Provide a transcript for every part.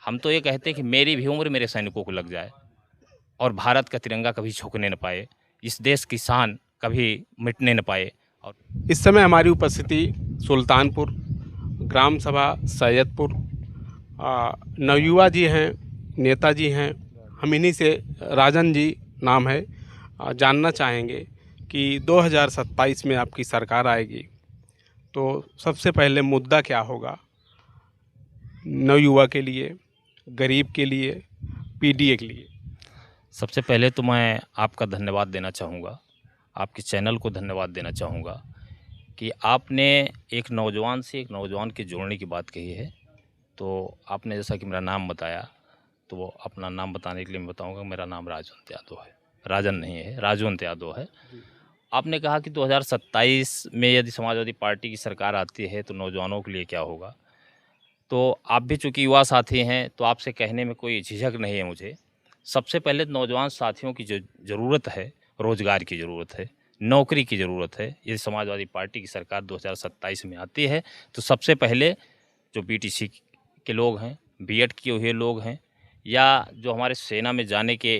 हम तो ये कहते हैं कि मेरी भी उम्र मेरे सैनिकों को लग जाए और भारत का तिरंगा कभी झुकने न पाए, इस देश की शान कभी मिटने न पाए। और इस समय हमारी उपस्थिति सुल्तानपुर ग्राम सभा सैयदपुर नवयुवा जी हैं, नेताजी हैं। हम इन्हीं से राजन जी नाम है जानना चाहेंगे कि 2027 में आपकी सरकार आएगी तो सबसे पहले मुद्दा क्या होगा नवयुवा के लिए, गरीब के लिए, पीडीए के लिए। सबसे पहले तो मैं आपका धन्यवाद देना चाहूँगा, आपके चैनल को धन्यवाद देना चाहूँगा कि आपने एक नौजवान से एक नौजवान के जोड़ने की बात कही है। तो आपने जैसा कि मेरा नाम बताया, तो वो अपना नाम बताने के लिए मैं बताऊंगा मेरा नाम राजवंत यादव है, राजन नहीं है, राजवंत यादव है। आपने कहा कि 2027 में यदि समाजवादी पार्टी की सरकार आती है तो नौजवानों के लिए क्या होगा। तो आप भी चूँकि युवा साथी हैं तो आपसे कहने में कोई झिझक नहीं है मुझे। सबसे पहले नौजवान साथियों की जो ज़रूरत है, रोज़गार की ज़रूरत है, नौकरी की ज़रूरत है। यदि समाजवादी पार्टी की सरकार 2027 में आती है तो सबसे पहले जो बीटीसी के लोग हैं, बीएड किए हुए लोग हैं, या जो हमारे सेना में जाने के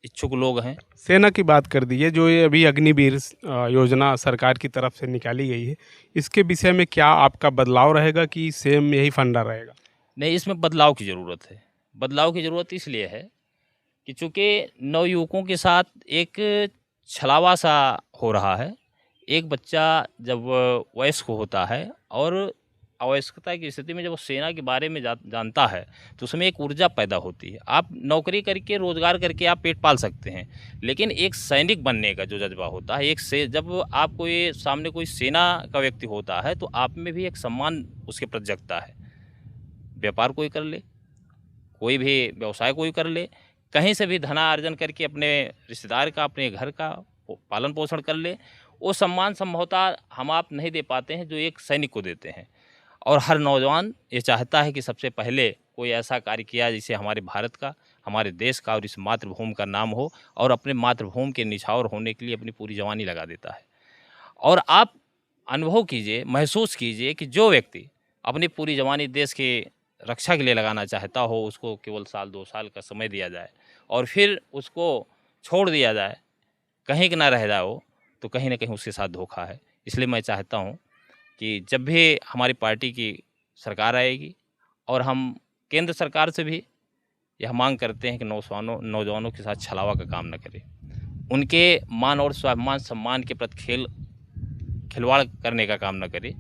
इच्छुक लोग हैं। सेना की बात कर दी है, जो ये अभी अग्निवीर योजना सरकार की तरफ से निकाली गई है, इसके विषय में क्या आपका बदलाव रहेगा कि सेम यही फंडा रहेगा? नहीं, इसमें बदलाव की ज़रूरत है। बदलाव की ज़रूरत इसलिए है कि चूँकि नवयुवकों के साथ एक छलावा सा हो रहा है। एक बच्चा जब वयस्क होता है और अवयस्कता की स्थिति में जब वो सेना के बारे में जानता है तो उसमें एक ऊर्जा पैदा होती है। आप नौकरी करके, रोज़गार करके आप पेट पाल सकते हैं, लेकिन एक सैनिक बनने का जो जज्बा होता है, जब आपको ये सामने कोई सेना का व्यक्ति होता है तो आप में भी एक सम्मान उसके प्रति जगता है। व्यापार कोई कर ले, कोई भी व्यवसाय कोई कर ले, कहीं से भी धनार्जन करके अपने रिश्तेदार का, अपने घर का पालन पोषण कर ले, वो सम्मान संभवतः हम आप नहीं दे पाते हैं जो एक सैनिक को देते हैं। और हर नौजवान ये चाहता है कि सबसे पहले कोई ऐसा कार्य किया जिससे हमारे भारत का, हमारे देश का और इस मातृभूमि का नाम हो, और अपने मातृभूमि के निछावर होने के लिए अपनी पूरी जवानी लगा देता है। और आप अनुभव कीजिए, महसूस कीजिए कि जो व्यक्ति अपनी पूरी जवानी देश की रक्षा के लिए लगाना चाहता हो, उसको केवल साल 2 साल का समय दिया जाए और फिर उसको छोड़ दिया जाए, कहीं कि ना रह जाए वो, तो कहीं ना कहीं उसके साथ धोखा है। इसलिए मैं चाहता हूँ कि जब भी हमारी पार्टी की सरकार आएगी, और हम केंद्र सरकार से भी यह मांग करते हैं कि नौजवानों के साथ छलावा का काम न करें, उनके मान और स्वाभिमान सम्मान के प्रति खिलवाड़ करने का काम न करें।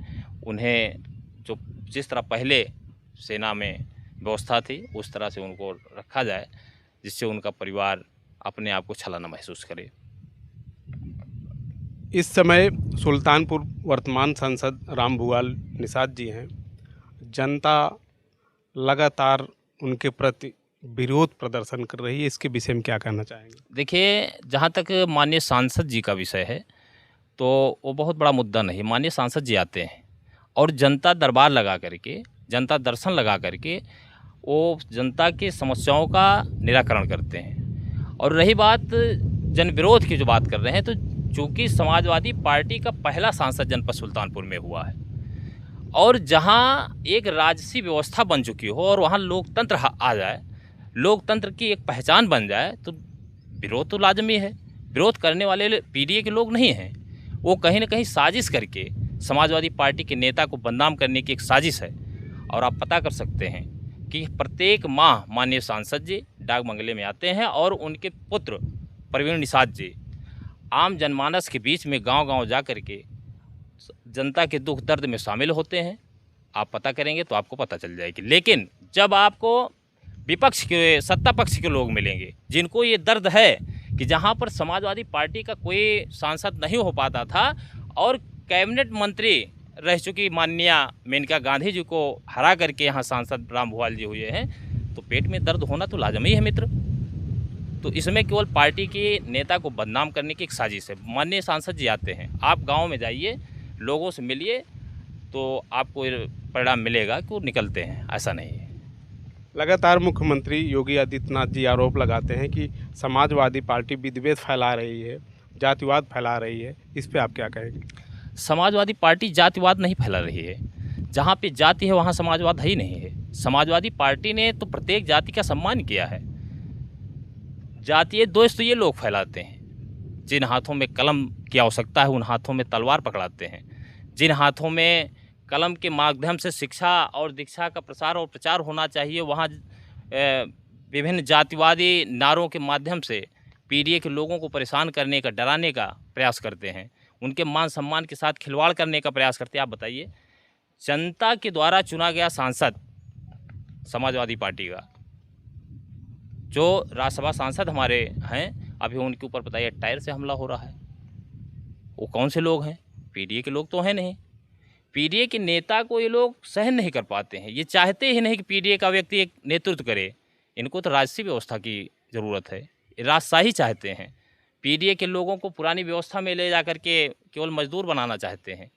उन्हें जो जिस तरह पहले सेना में व्यवस्था थी उस तरह से उनको रखा जाए, जिससे उनका परिवार अपने आप को छलाना महसूस करे। इस समय सुल्तानपुर वर्तमान सांसद राम भुआल निषाद जी हैं। जनता लगातार उनके प्रति विरोध प्रदर्शन कर रही है, इसके विषय में क्या कहना चाहेंगे? देखिए, जहाँ तक माननीय सांसद जी का विषय है तो वो बहुत बड़ा मुद्दा नहीं। माननीय सांसद जी आते हैं और जनता दरबार लगा करके, जनता दर्शन लगा करके वो जनता की समस्याओं का निराकरण करते हैं। और रही बात जन विरोध की जो बात कर रहे हैं, तो चूँकि समाजवादी पार्टी का पहला सांसद जनपद सुल्तानपुर में हुआ है, और जहाँ एक राजसी व्यवस्था बन चुकी हो और वहाँ लोकतंत्र आ जाए, लोकतंत्र की एक पहचान बन जाए, तो विरोध तो लाजमी है। विरोध करने वाले पीडीए के लोग नहीं हैं, वो कहीं ना कहीं साजिश करके समाजवादी पार्टी के नेता को बदनाम करने की एक साजिश है। और आप पता कर सकते हैं कि प्रत्येक माह माननीय सांसद जी डाक बंगले में आते हैं और उनके पुत्र प्रवीण निषाद जी आम जनमानस के बीच में गांव-गांव जा कर के जनता के दुख दर्द में शामिल होते हैं। आप पता करेंगे तो आपको पता चल जाएगी। लेकिन जब आपको विपक्ष के, सत्ता पक्ष के लोग मिलेंगे जिनको ये दर्द है कि जहां पर समाजवादी पार्टी का कोई सांसद नहीं हो पाता था और कैबिनेट मंत्री रह चुकी माननीय मेनका गांधी जी को हरा करके यहाँ सांसद राम भुआल जी हुए हैं, तो पेट में दर्द होना तो लाजमी है मित्र। तो इसमें केवल पार्टी के नेता को बदनाम करने की एक साजिश है। माननीय सांसद जी आते हैं, आप गांव में जाइए, लोगों से मिलिए, तो आपको परिणाम मिलेगा कि वो निकलते हैं, ऐसा नहीं है। लगातार मुख्यमंत्री योगी आदित्यनाथ जी आरोप लगाते हैं कि समाजवादी पार्टी विद्वेष फैला रही है, जातिवाद फैला रही है, इस पे आप क्या कहेंगे? समाजवादी पार्टी जातिवाद नहीं फैला रही है। जहाँ पे जाति है वहाँ समाजवाद है ही नहीं है। समाजवादी पार्टी ने तो प्रत्येक जाति का सम्मान किया है। जातीय द्वेष तो ये लोग फैलाते हैं। जिन हाथों में कलम की आवश्यकता है उन हाथों में तलवार पकड़ाते हैं। जिन हाथों में कलम के माध्यम से शिक्षा और दीक्षा का प्रसार और प्रचार होना चाहिए, वहाँ विभिन्न जातिवादी नारों के माध्यम से पीडीए के लोगों को परेशान करने का, डराने का प्रयास करते हैं, उनके मान सम्मान के साथ खिलवाड़ करने का प्रयास करते हैं। आप बताइए, जनता के द्वारा चुना गया सांसद समाजवादी पार्टी का, जो राज्यसभा सांसद हमारे हैं, अभी उनके ऊपर बताइए टायर से हमला हो रहा है। वो कौन से लोग हैं? पीडीए के लोग तो हैं नहीं। पीडीए के नेता को ये लोग सहन नहीं कर पाते हैं। ये चाहते ही नहीं कि पीडीए का व्यक्ति एक नेतृत्व करे। इनको तो राजसी व्यवस्था की ज़रूरत है, राजशाही चाहते हैं। पीडीए के लोगों को पुरानी व्यवस्था में ले जा कर के केवल मजदूर बनाना चाहते हैं।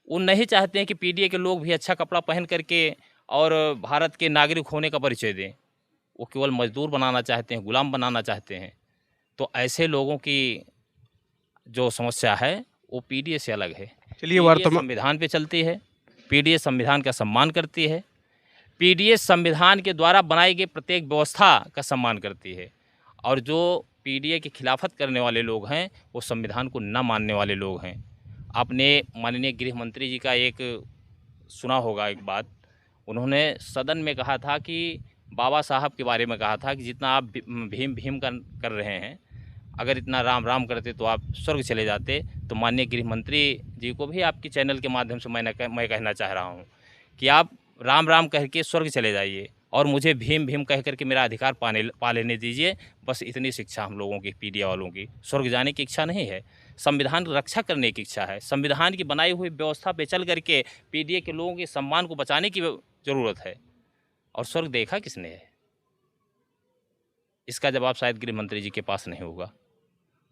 वो नहीं चाहते हैं कि पीडीए के लोग भी अच्छा कपड़ा पहन करके और भारत के नागरिक होने का परिचय दें। वो केवल मजदूर बनाना चाहते हैं, गुलाम बनाना चाहते हैं। तो ऐसे लोगों की जो समस्या है वो पीडीए से अलग है। चलिए, पीडीए संविधान पे चलती है, पीडीए संविधान का सम्मान करती है, पीडीए संविधान के द्वारा बनाई गई प्रत्येक व्यवस्था का सम्मान करती है। और जो पीडीए की खिलाफत करने वाले लोग हैं वो संविधान को न मानने वाले लोग हैं। आपने माननीय गृह मंत्री जी का एक सुना होगा एक बात, उन्होंने सदन में कहा था कि बाबा साहब के बारे में कहा था कि जितना आप भीम भीम कर रहे हैं, अगर इतना राम राम करते तो आप स्वर्ग चले जाते। तो माननीय गृह मंत्री जी को भी आपके चैनल के माध्यम से मैं कहना चाह रहा हूँ कि आप राम राम कह के स्वर्ग चले जाइए और मुझे भीम भीम कह करके मेरा अधिकार पा लेने दीजिए। बस इतनी शिक्षा हम लोगों की, पीडीए वालों की। स्वर्ग जाने की इच्छा नहीं है, संविधान की रक्षा करने की इच्छा है। संविधान की बनाई हुई व्यवस्था पे चल करके पीडीए के लोगों के सम्मान को बचाने की ज़रूरत है। और स्वर्ग देखा किसने है? इसका जवाब शायद गृह मंत्री जी के पास नहीं होगा।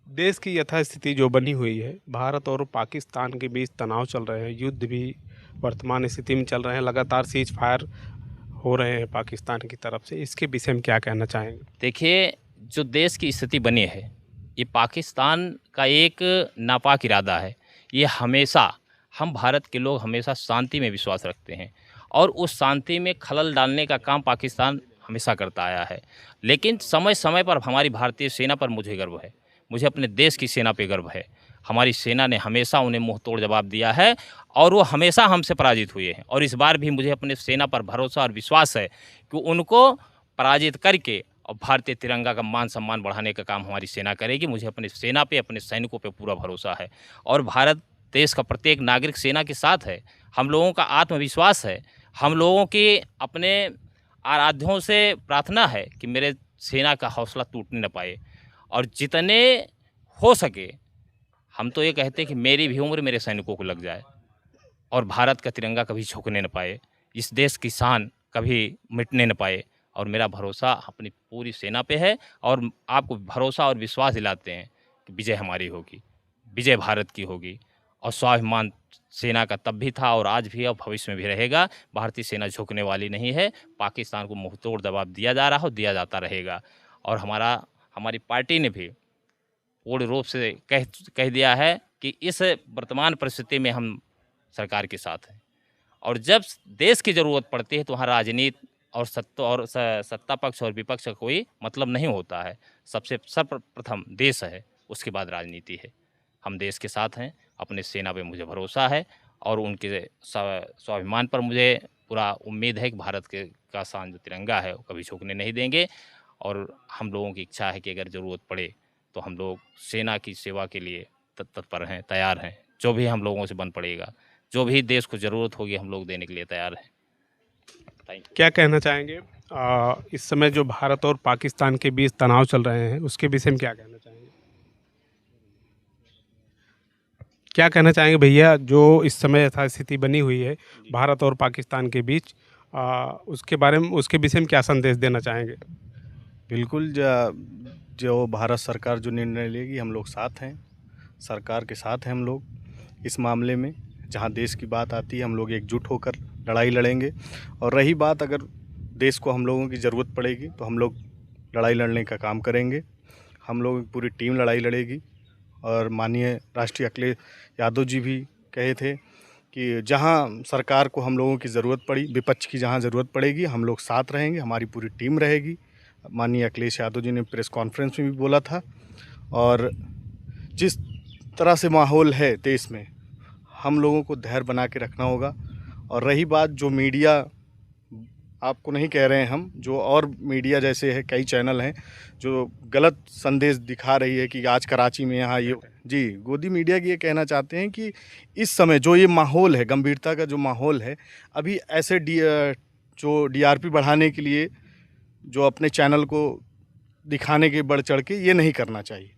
देश की यथास्थिति जो बनी हुई है, भारत और पाकिस्तान के बीच तनाव चल रहे हैं, युद्ध भी वर्तमान स्थिति में चल रहे हैं, लगातार सीज फायर हो रहे हैं पाकिस्तान की तरफ से, इसके विषय में क्या कहना चाहेंगे? देखिए, जो देश की स्थिति बनी है ये पाकिस्तान का एक नापाक इरादा है। ये हमेशा, हम भारत के लोग हमेशा शांति में विश्वास रखते हैं और उस शांति में खलल डालने का काम पाकिस्तान हमेशा करता आया है। लेकिन समय समय पर हमारी भारतीय सेना पर मुझे गर्व है, मुझे अपने देश की सेना पे गर्व है। हमारी सेना ने हमेशा उन्हें मुंह तोड़ जवाब दिया है और वो हमेशा हमसे पराजित हुए हैं। और इस बार भी मुझे अपने सेना पर भरोसा और विश्वास है कि उनको पराजित करके और भारतीय तिरंगा का मान सम्मान बढ़ाने का काम हमारी सेना करेगी। मुझे अपनी सेना पे, अपने सैनिकों पे पूरा भरोसा है और भारत देश का प्रत्येक नागरिक सेना के साथ है। हम लोगों का आत्मविश्वास है, हम लोगों की अपने आराध्यों से प्रार्थना है कि मेरे सेना का हौसला टूटने न पाए और जितने हो सके हम तो ये कहते हैं कि मेरी भी उम्र मेरे सैनिकों को लग जाए और भारत का तिरंगा कभी झुकने न पाए, इस देश की शान कभी मिटने न पाए। और मेरा भरोसा अपनी पूरी सेना पे है और आपको भरोसा और विश्वास दिलाते हैं कि विजय हमारी होगी, विजय भारत की होगी। और स्वाभिमान सेना का तब भी था और आज भी और भविष्य में भी रहेगा। भारतीय सेना झुकने वाली नहीं है। पाकिस्तान को मुंहतोड़ जवाब दिया जा रहा हो, दिया जाता रहेगा। और हमारी पार्टी ने भी पूर्ण रूप से कह दिया है कि इस वर्तमान परिस्थिति में हम सरकार के साथ हैं और जब देश की ज़रूरत पड़ती है तो वहाँ राजनीति और सत्ता पक्ष और विपक्ष का कोई मतलब नहीं होता है। सबसे सर्वप्रथम देश है, उसके बाद राजनीति है। हम देश के साथ हैं, अपने सेना पे मुझे भरोसा है और उनके स्वाभिमान पर मुझे पूरा उम्मीद है कि भारत का शान जो तिरंगा है वो कभी झुकने नहीं देंगे। और हम लोगों की इच्छा है कि अगर ज़रूरत पड़े तो हम लोग सेना की सेवा के लिए तत्पर हैं, तैयार हैं। जो भी हम लोगों से बन पड़ेगा, जो भी देश को ज़रूरत होगी, हम लोग देने के लिए तैयार हैं। क्या कहना चाहेंगे इस समय जो भारत और पाकिस्तान के बीच तनाव चल रहे हैं उसके विषय में क्या कहना चाहेंगे? क्या कहना चाहेंगे भैया, जो इस समय यथास्थिति बनी हुई है भारत और पाकिस्तान के बीच, उसके बारे में, उसके विषय में क्या संदेश देना चाहेंगे? बिल्कुल, जो भारत सरकार जो निर्णय लेगी हम लोग साथ हैं, सरकार के साथ हैं हम लोग इस मामले में। जहां देश की बात आती है हम लोग एकजुट होकर लड़ाई लड़ेंगे। और रही बात अगर देश को हम लोगों की ज़रूरत पड़ेगी तो हम लोग लड़ाई लड़ने का काम करेंगे। हम लोगों की पूरी टीम लड़ाई लड़ेगी। और माननीय राष्ट्रीय अखिलेश यादव जी भी कहे थे कि जहां सरकार को हम लोगों की ज़रूरत पड़ी, विपक्ष की जहां ज़रूरत पड़ेगी, हम लोग साथ रहेंगे, हमारी पूरी टीम रहेगी। माननीय अखिलेश यादव जी ने प्रेस कॉन्फ्रेंस में भी बोला था। और जिस तरह से माहौल है देश में, हम लोगों को धैर्य बना के रखना होगा। और रही बात जो मीडिया, आपको नहीं कह रहे हैं हम, जो और मीडिया जैसे है, कई चैनल हैं जो गलत संदेश दिखा रही है कि आज कराची में यहाँ ये जी, गोदी मीडिया की ये कहना चाहते हैं कि इस समय जो ये माहौल है, गंभीरता का जो माहौल है, अभी ऐसे जो DRP बढ़ाने के लिए जो अपने चैनल को दिखाने के बढ़ चढ़ के ये नहीं करना चाहिए।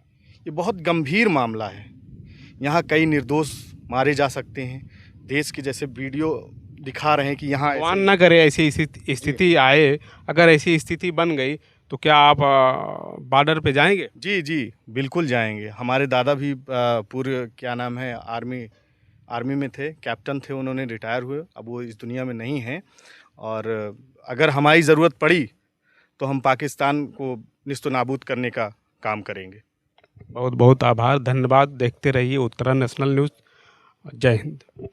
ये बहुत गंभीर मामला है। यहाँ कई निर्दोष मारे जा सकते हैं। देश के जैसे वीडियो दिखा रहे हैं कि यहाँ भगवान ना करे ऐसी स्थिति आए, अगर ऐसी स्थिति बन गई तो क्या आप बॉर्डर पे जाएंगे? जी जी, बिल्कुल जाएंगे। हमारे दादा भी पूर्व क्या नाम है आर्मी में थे, कैप्टन थे, उन्होंने रिटायर हुए, अब वो इस दुनिया में नहीं हैं। और अगर हमारी ज़रूरत पड़ी तो हम पाकिस्तान को निस्तो नाबूद करने का काम करेंगे। बहुत बहुत आभार, धन्यवाद। देखते रहिए उत्तरा नेशनल न्यूज़। जय हिंद।